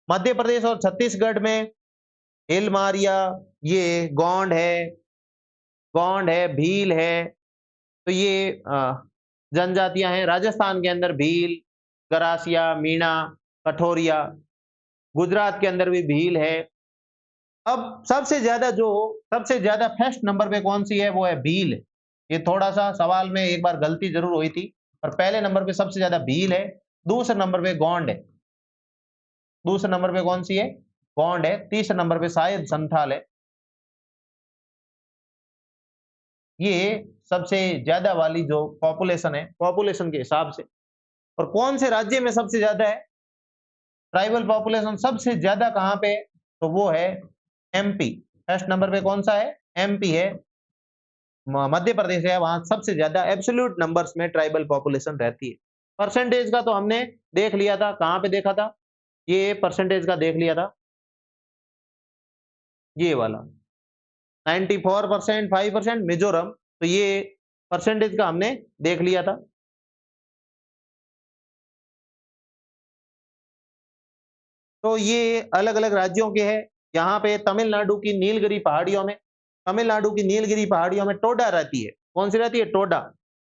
मध्य प्रदेश और छत्तीसगढ़ में एलमारिया, ये गोंड है, भील है, तो ये जनजातियां हैं। राजस्थान के अंदर भील, गरासिया, मीणा, कठोरिया, गुजरात के अंदर भी भील है। अब सबसे ज्यादा फर्स्ट नंबर पे कौन सी है? वो है भील। ये थोड़ा सा सवाल में एक बार गलती जरूर हुई थी, और पहले नंबर पे सबसे ज्यादा भील है, दूसरे नंबर पे गोंड है। दूसरे नंबर पे कौन सी है? गोंड है। तीसरे नंबर पे शायद संथाल है। ये सबसे ज्यादा वाली जो पॉपुलेशन है, पॉपुलेशन के हिसाब से। और कौन से राज्य में सबसे ज्यादा है ट्राइबल पॉपुलेशन? सबसे ज्यादा कहां पे है? तो वो है एमपी। फर्स्ट नंबर पे कौन सा है? एमपी है। मध्य प्रदेश है, वहां सबसे ज्यादा एब्सोल्यूट नंबर्स में ट्राइबल पॉपुलेशन रहती है। परसेंटेज का तो हमने देख लिया था, कहां पे देखा था? ये परसेंटेज का देख लिया था, ये वाला 94%, 5% मिजोरम। तो ये परसेंटेज का हमने देख लिया था। तो ये अलग-अलग राज्यों के हैं। यहाँ पे तमिलनाडु की नीलगिरी पहाड़ियों में, तमिलनाडु की नीलगिरी पहाड़ियों में टोडा रहती है। कौन सी रहती है? टोडा।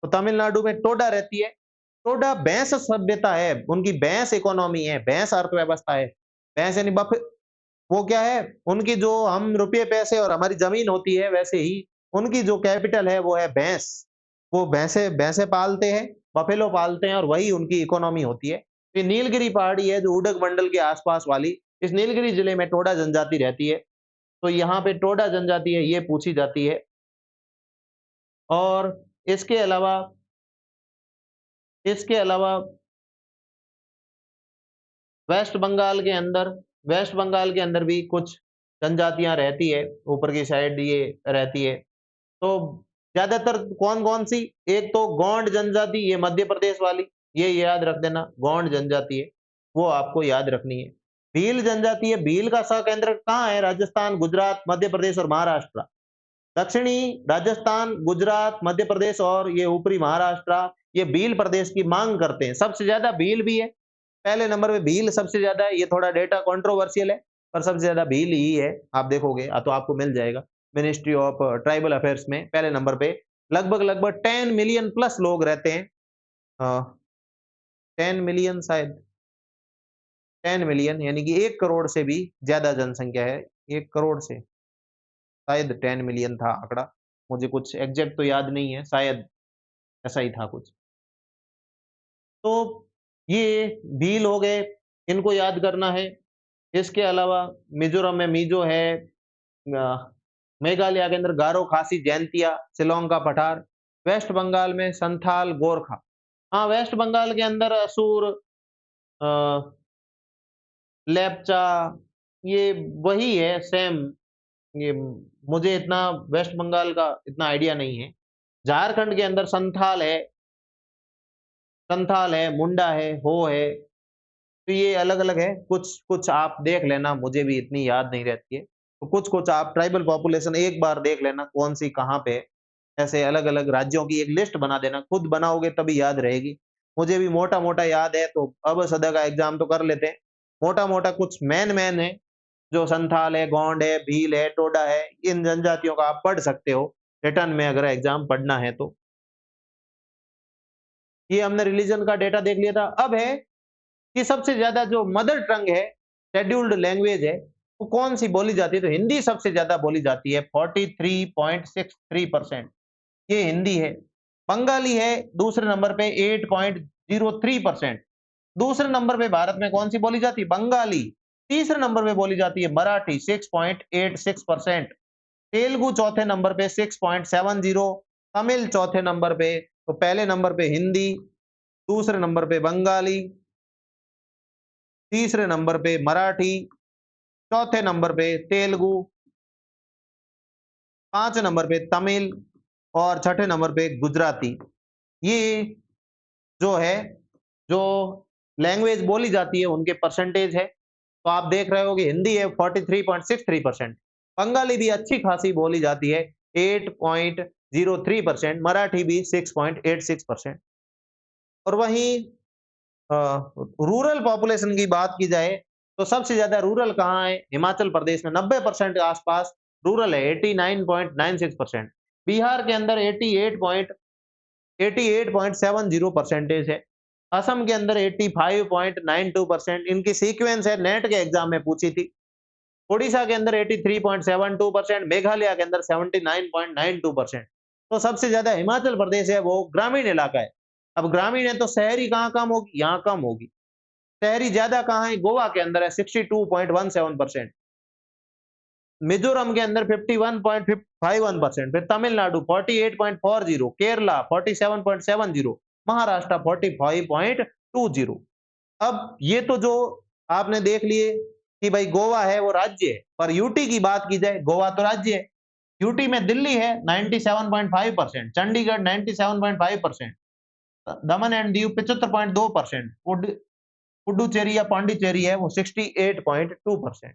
तो तमिलनाडु में टोडा रहती है। टोडा भैंस सभ्यता है, उनकी भैंस इकोनॉमी है, भैंस अर्थव्यवस्था है। भैंस यानी बफ वो क्या है? उनकी जो हम रुपये पैसे और हमारी जमीन होती है, वैसे ही उनकी जो कैपिटल है वो है भैंस। वो भैंसे भैंसे पालते हैं, बफेलो पालते हैं, और वही उनकी इकोनॉमी होती है। ये नीलगिरी पहाड़ी है जो उडग मंडल के आसपास वाली, इस नीलगिरी जिले में टोडा जनजाति रहती है। तो यहाँ पे टोडा जनजाति है, ये पूछी जाती है। और इसके अलावा इसके अलावा वेस्ट बंगाल के अंदर वेस्ट बंगाल के अंदर भी कुछ जनजातियां रहती है, ऊपर की साइड ये रहती है। तो ज्यादातर कौन-कौन सी? एक तो गोंड जनजाति, ये मध्य प्रदेश वाली, ये याद रख देना, गोंड जनजाति है, वो आपको याद रखनी है। भील जनजाति है, भील का सहकेंद्र कहाँ है? राजस्थान, गुजरात, मध्य प्रदेश और महाराष्ट्र। दक्षिणी राजस्थान, गुजरात, मध्य प्रदेश और ये ऊपरी महाराष्ट्र, ये भील प्रदेश की मांग करते हैं। सबसे ज्यादा भील भी है, पहले नंबर पे भील सबसे ज्यादा है। ये थोड़ा डेटा कंट्रोवर्शियल है, पर सबसे ज्यादा भील ही है। आप देखोगे तो आपको मिल जाएगा मिनिस्ट्री ऑफ ट्राइबल अफेयर्स में पहले नंबर पे। लगभग 10 मिलियन प्लस लोग रहते हैं। 10 मिलियन, शायद 10 मिलियन, यानी कि 1 करोड़ से भी ज्यादा जनसंख्या है। 1 करोड़ से शायद 10 मिलियन था आंकड़ा, मुझे कुछ एग्जैक्ट तो याद नहीं है, शायद ऐसा ही था कुछ। तो ये भील हो गए, इनको याद करना है। इसके अलावा मिजोरम में मिजो है, मेघालय के अंदर गारो, खासी, जैंतिया, शिलोंग का पठार, वेस्ट बंगाल में संथाल, गोरखा। हाँ, वेस्ट बंगाल के अंदर असुर, अ, लेप्चा, ये वही है सेम, ये मुझे इतना वेस्ट बंगाल का इतना आइडिया नहीं है। झारखंड के अंदर संथाल है, मुंडा है, हो है, तो ये अलग-अलग है। कुछ-कुछ आप देख लेना, मुझे भी इतनी याद नहीं रहती है। तो कुछ-कुछ आप ट्राइबल पॉपुलेशन एक बार देख लेना कौन-सी कहाँ पे है। ऐसे अलग-अलग राज्यों की एक लिस्ट बना देना, खुद बनाओगे तभी याद रहेगी। मुझे भी मोटा-मोटा याद है तो अब सदा का एग्ज़ाम तो कर लेते हैं। मोटा-मोटा कुछ मेन-मेन है, जो संथाल है, गोंड है, भील है, टोडा है, इन जनजातियों का आप पढ़ सकते हो, रिटर्न में अगर एग्ज़ाम पढ़ना है तो। ये हमने रिलिजन का डेटा देख लिया था। अब है कि सबसे ज़्यादा जो मदर टंग है, शेड्यूल्ड लैंग्वेज है, वो कौन-सी बोली जाती है? तो हिंदी सबसे ज़्यादा बोली जाती है, 43.63% ये हिंदी है। बंगाली है दूसरे नंबर पे 8.03%। दूसरे नंबर पे भारत में कौन-सी बोली जाती है? बंगाली। तीसरे नंबर पे बोली जाती है मराठी 6.86%। तेलुगु चौथे नंबर पे 6.70, तमिल चौथे नंबर पे, तो पहले नंबर पे हिंदी, दूसरे नंबर पे बंगाली, तीसरे नंबर पे मराठी, चौथे नंबर पे तेलुगु, 5 नंबर पे तमिल और छठे नंबर पे गुजराती। ये जो है, जो लैंग्वेज बोली जाती है उनके परसेंटेज है। तो आप देख रहे हो कि हिंदी है 43.63%, बंगाली भी अच्छी खासी बोली जाती है 8.03%, मराठी भी 6.86%। और वहीं अ, रूरल पॉपुलेशन की बात की जाए, तो सबसे ज़्यादा रूरल कहाँ है? हिमाचल प्रदेश में 90% के आसपास रूरल है, 89.96%। बिहार के अंदर 88.70 परसेंटेज है। असम के अंदर 85.92%। इनकी सीक्वेंस है, नेट के एग्ज़ाम में पूछी थी। ओडिशा के अंदर 83.72%, मेघालय के अंदर 79.92%। तो सबसे ज़्यादा हिमाचल प्रदेश है, वो ग्रामीण इलाका है। अब ग्रामीण है तो शहरी कहाँ कम होगी? यहाँ कम होगी। शहरी ज़्यादा कहाँ है? गोवा के अंदर है 62.17%, मिज़ोरम के अंदर 51.51%, फिर तमिलनाडु 48.40, केरला 47.70, महाराष्ट्र 45.20। अब ये तो जो आपने देख लिए कि भाई गोवा है वो राज्य है, पर यूटी की बात की जाए, गोवा तो राज्य है। यूटी में दिल्ली है 97.5%, चंडीगढ़ 97.5%, दमन एंड दीव 75.2%, पुडुचेरी या पांडिचेरी है वो 68.2%।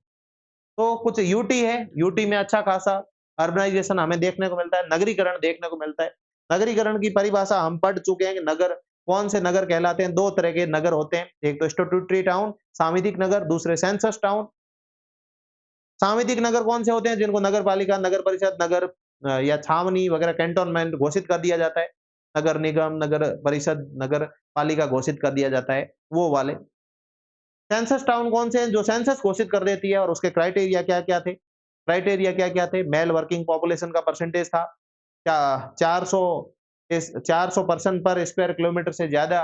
तो कुछ यूटी है, यूटी में अच्छा खासा अर्बनाइजेशन हमें देखने को मिलता है, नगरीकरण देखने को मिलता है। नगरीकरण की परिभाषा हम पढ़ चुके हैं कि नगर कौन से नगर कहलाते हैं। 2 तरह के नगर होते हैं, एक तो स्टैट्यूटरी टाउन, सांविधिक नगर, दूसरे सेंसस टाउन। सांविधिक नगर कौन से होते हैं? जिनको नगर पालिका, नगर परिषद, नगर या छावनी वगैरह कैंटोनमेंट घोषित कर दिया जाता है। नगर निगम, नगर परिषद, नगर पालिका घोषित कर दिया जाता है, वो वाले। सेंसस टाउन कौन से हैं? जो सेंसस घोषित कर देती है। और उसके क्राइटेरिया क्या-क्या थे? क्राइटेरिया क्या-क्या थे? मेल वर्किंग पॉपुलेशन का परसेंटेज था। क्या 400 400 पर्सन पर स्क्वायर किलोमीटर से ज़्यादा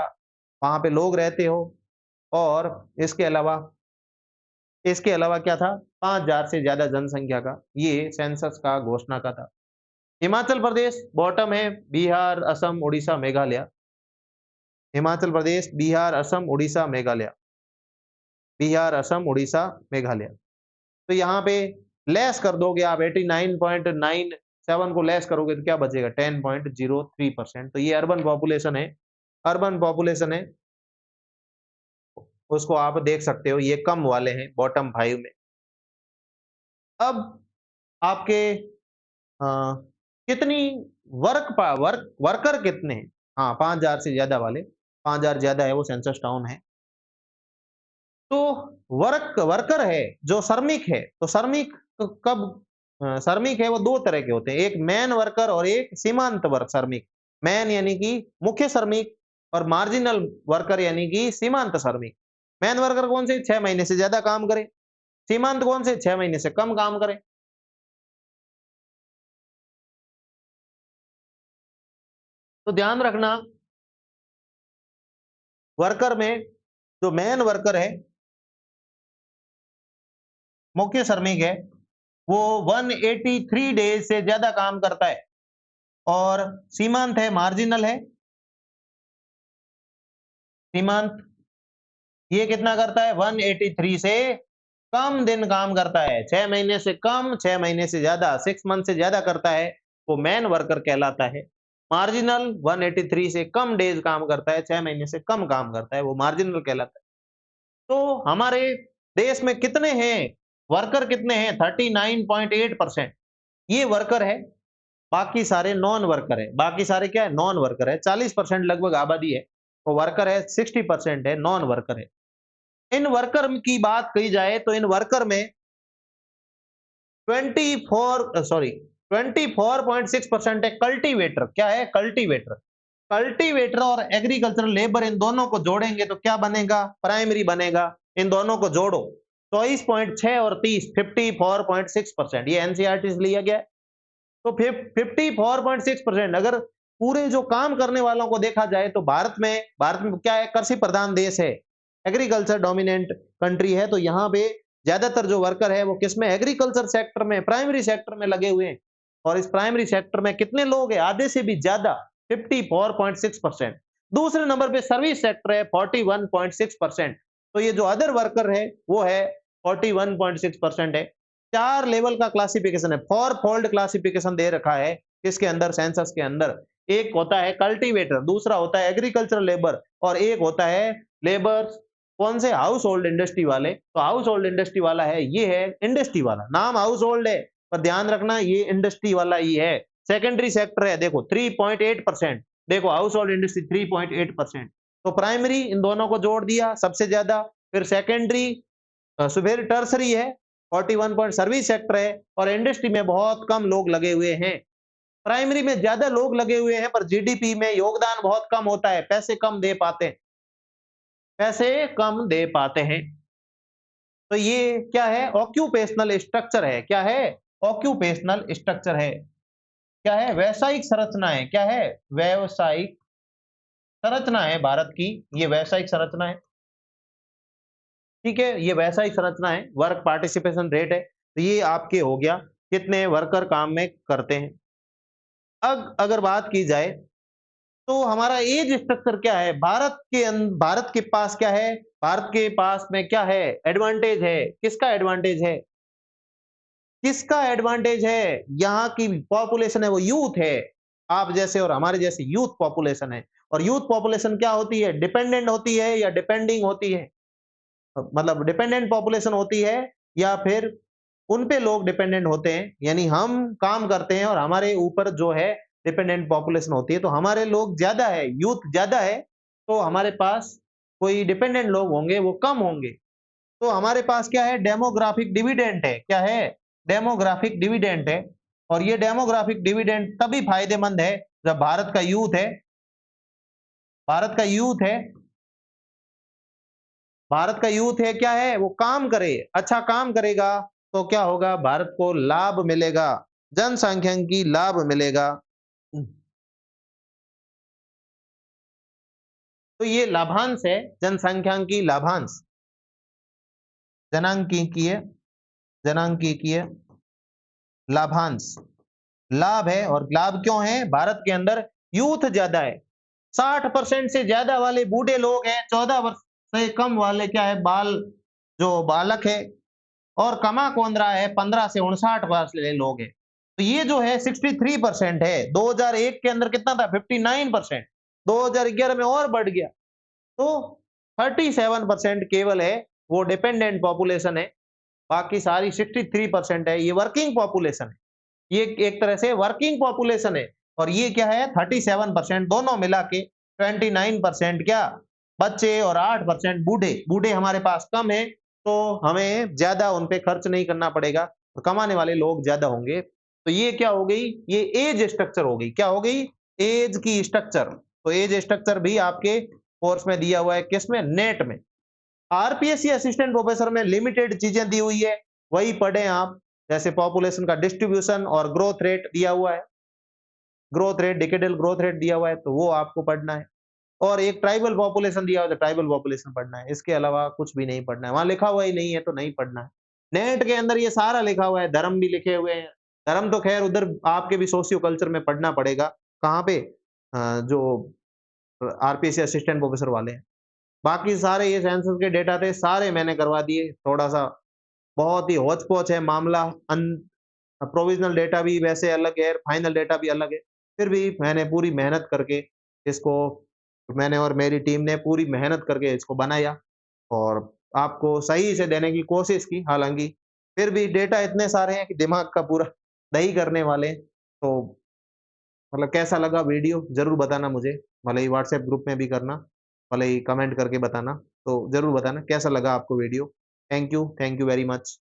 वहाँ पे लोग रहते हो। और इसके अलावा क्या था? 5000 से ज़्यादा जनसंख्या का, ये सेंसस का घोषणा का था। हिमाचल प्रदेश बॉटम है, बिहार, असम, उड़ीसा, मेघालय। हिमाचल प्रदेश, बिहार, असम, उड़ीसा, मेघालय। बिहार, असम, उड़ीसा, मेघालय। तो यहाँ पे लेस कर दोगे आप 89.97 को लेस करोगे तो क्या बचेगा? 10.03%। तो ये अर्बन पॉपुलेशन है। अर्बन पॉपुलेशन है, उसको आप देख सकते हो, ये कम वाले हैं बॉटम 5 में। अब आपके अ, कितनी वर्कर कितने हैं? हाँ, 5000 से ज़्यादा वाले, 5000 ज़्यादा है वो सेंसस टाउन है। तो वर्कर है, जो श्रमिक है, तो श्रमिक कब श्रमिक है वो 2 तरह के होते हैं, एक मैन वर्कर और एक सीमांत वर्ग श्रमिक। मैन यानी कि मुख्य श्रमिक और मार्जिनल वर्कर यानी कि सीमांत श्रमिक। मैन वर्कर कौन से? 6 महीने से ज़्यादा काम करे। सीमांत कौन से? 6 महीने से कम काम करे। तो ध्यान रखना, वर्कर में जो मैन वर्कर है, मुख्य श्रमिक है, वो 183 डेज से ज़्यादा काम करता है। और सीमांत है, मार्जिनल है, सीमांत ये कितना करता है? 183 से कम दिन काम करता है, 6 महीने से कम, 6 महीने से ज्यादा, 6 मंथ से ज्यादा करता है, वो मैन वर्कर कहलाता है। मार्जिनल 183 से कम डेज काम करता है, 6 महीने से कम काम करता है, वो मार्जिनल कहलाता है। तो हमारे देश में कितने हैं वर्कर, कितने हैं? 39.8% ये वर्कर है। बाकी सारे नॉन वर्कर है। बाकी सारे क्या है? नॉन वर्कर है। 40% लगभग आबादी है, तो वर्कर है, 60% है नॉन वर्कर है। इन वर्कर की बात कही जाए तो इन वर्कर में 24.6% है कल्टीवेटर। क्या है? कल्टीवेटर। कल्टीवेटर और एग्रीकल्चरल लेबर, इन दोनों को जोड़ेंगे तो क्या बनेगा? प्राइमरी बनेगा। इन दोनों को जोड़ो, 24.6 और 30, 54.6%। ये एनसीईआरटी से लिया गया है। तो 54.6%, अगर पूरे जो काम करने वालों को देखा जाए तो भारत में क्या है? कृषि प्रधान देश है, एग्रीकल्चर डोमिनेंट कंट्री है। तो यहाँ पे ज्यादातर जो वर्कर है वो किसमें? एग्रीकल्चर सेक्टर में, प्राइमरी सेक्टर में लगे हुए हैं। और इस प्राइमरी सेक्टर में कितने लोग हैं? आधे से भी ज्यादा, 54.6%। दूसरे नंबर पे सर्विस सेक्टर है, 41.6%। तो ये जो अदर वर्कर है वो है 41.6% है। 4 लेवल का क्लासिफिकेशन है, 4 फोल्ड क्लासिफिकेशन दे रखा है इसके अंदर, सेंसस के अंदर। एक होता है कल्टीवेटर, दूसरा होता है एग्रीकल्चरल लेबर, और एक होता है लेबर कौन से? हाउस होल्ड इंडस्ट्री वाले। तो हाउस होल्ड इंडस्ट्री वाला है, ये है इंडस्ट्री वाला। नाम हाउस होल्ड है पर ध्यान रखना ये इंडस्ट्री वाला ही है। सेकेंडरी सेक्टर है, देखो 3.8%। देखो हाउस होल्ड इंडस्ट्री 3.8%। तो प्राइमरी इन दोनों को जोड़ दिया सबसे ज्यादा, फिर सेकेंडरी, फिर टर्सरी है 41 पॉइंट, सर्विस सेक्टर है, और इंडस्ट्री में बहुत कम लोग लगे हुए हैं। प्राइमरी में ज्यादा लोग लगे हुए हैं पर जीडीपी में योगदान बहुत कम होता है, पैसे कम दे पाते हैं, पैसे कम दे पाते हैं। तो ये क्या है? ऑक्यूपेशनल स्ट्रक्चर है। क्या है? ऑक्यूपेशनल स्ट्रक्चर है। क्या है? वैश्विक संरचना है। क्या है? व्यवसायिक संरचना है भारत की, ये वैश्विक संरचना है। ठीक है, ये वैश्विक संरचना है, वर्क पार्टिसिपेशन रेट है। तो ये आपके हो गया कितने वर्कर काम में करते हैं। अब अगर बात की जाए तो हमारा एज स्ट्रक्चर क्या है? भारत के पास क्या है? भारत के पास में क्या है? एडवांटेज है। किसका एडवांटेज है? किसका एडवांटेज है? यहाँ की पॉपुलेशन है वो यूथ है। आप जैसे और हमारे जैसे यूथ पॉपुलेशन है। और यूथ पॉपुलेशन क्या होती है? डिपेंडेंट होती है या डिपेंडिंग होती है? मतलब डिपेंडेंट पॉपुलेशन होती है या फिर उन पे लोग डिपेंडेंट होते हैं, यानी हम काम करते हैं और हमारे ऊपर जो है डिपेंडेंट पॉपुलेशन होती है। तो हमारे लोग ज्यादा है, यूथ ज्यादा है, तो हमारे पास कोई डिपेंडेंट लोग होंगे वो कम होंगे। तो हमारे पास क्या है? डेमोग्राफिक डिविडेंड है। क्या है? डेमोग्राफिक डिविडेंड है। और ये डेमोग्राफिक डिविडेंड तभी फायदेमंद है जब भारत का यूथ है, भारत का यूथ है, क्या है? वो काम करे, अच्छा काम करेगा तो क्या होगा? भारत को लाभ मिलेगा, जनसांख्यिकी लाभ मिलेगा। तो ये लाभांश है, जनसांख्यिकी लाभांश, जनांकीय जनांकीय लाभांश, लाभ है। और लाभ क्यों है? भारत के अंदर यूथ ज्यादा है, 60% से ज्यादा वाले बूढ़े लोग हैं, 14 वर्ष से कम वाले क्या है? जो बालक है, और कमा कौन रहा है? 15 से 59 वर्ष के लोग हैं। तो ये जो है 63% है। 2001 के अंदर कितना था? 59%। 2011 में और बढ़ गया। तो 37% केवल है वो डिपेंडेंट पॉपुलेशन है, बाकी सारी 63% है ये वर्किंग पॉपुलेशन है। ये एक तरह से वर्किंग पॉपुलेशन है। और ये क्या है? 37%, दोनों मिला के 29% क्या? बच्चे, और 8% बूढ़े। बूढ़े हमारे पास कम है तो हमें ज्यादा उन पे खर्च नहीं करना पड़ेगा, और कमाने वाले लोग ज्यादा होंगे। तो ये क्या हो गई? ये एज स्ट्रक्चर हो गई। क्या हो गई? एज की स्ट्रक्चर। तो एज स्ट्रक्चर भी आपके कोर्स में दिया हुआ है, किसमें? नेट में। आरपीएससी असिस्टेंट प्रोफेसर में लिमिटेड चीजें दी हुई है, वही पढ़ें आप। जैसे पॉपुलेशन का डिस्ट्रीब्यूशन और ग्रोथ रेट दिया हुआ है, growth rate, decadal growth rate दिया हुआ है, तो वो आपको पढ़ना है। और एक ट्राइबल पॉपुलेशन दिया हुआ है, तो ट्राइबल पॉपुलेशन पढ़ना है। इसके अलावा कुछ भी नहीं पढ़ना है, वहां लिखा हुआ ही नहीं है तो नहीं पढ़ना है। नेट के अंदर ये सारा लिखा हुआ है, धर्म भी लिखे हुए हैं। धर्म तो खैर उधर आपके भी सोशियो कल्चर में पढ़ना पड़ेगा। कहाँ पे? जो आरपीएससी असिस्टेंट प्रोफेसर वाले हैं। बाकी सारे ये सेंसस के डेटा थे, सारे मैंने करवा दिए। थोड़ा सा बहुत ही होच-पोच है मामला अन प्रोविज़नल डेटा भी वैसे अलग है, फाइनल डेटा भी अलग है। फिर भी मैंने पूरी मेहनत करके इसको मैंने और मेरी टीम ने पूरी मेहनत करके इसको बनाया और आपको सही से देने की कोशिश की। हालाँकि फिर भी डेटा इतने सारे हैं कि दिमाग का पूरा दही करने वाले हैं। तो मतलब कैसा लगा वीडियो ज़रूर बताना मुझे, भले ही व्हाट्सएप ग्रुप में भी करना, भले ही कमेंट करके बताना। तो ज़रूर बताना कैसा लगा आपको video. Thank you very much.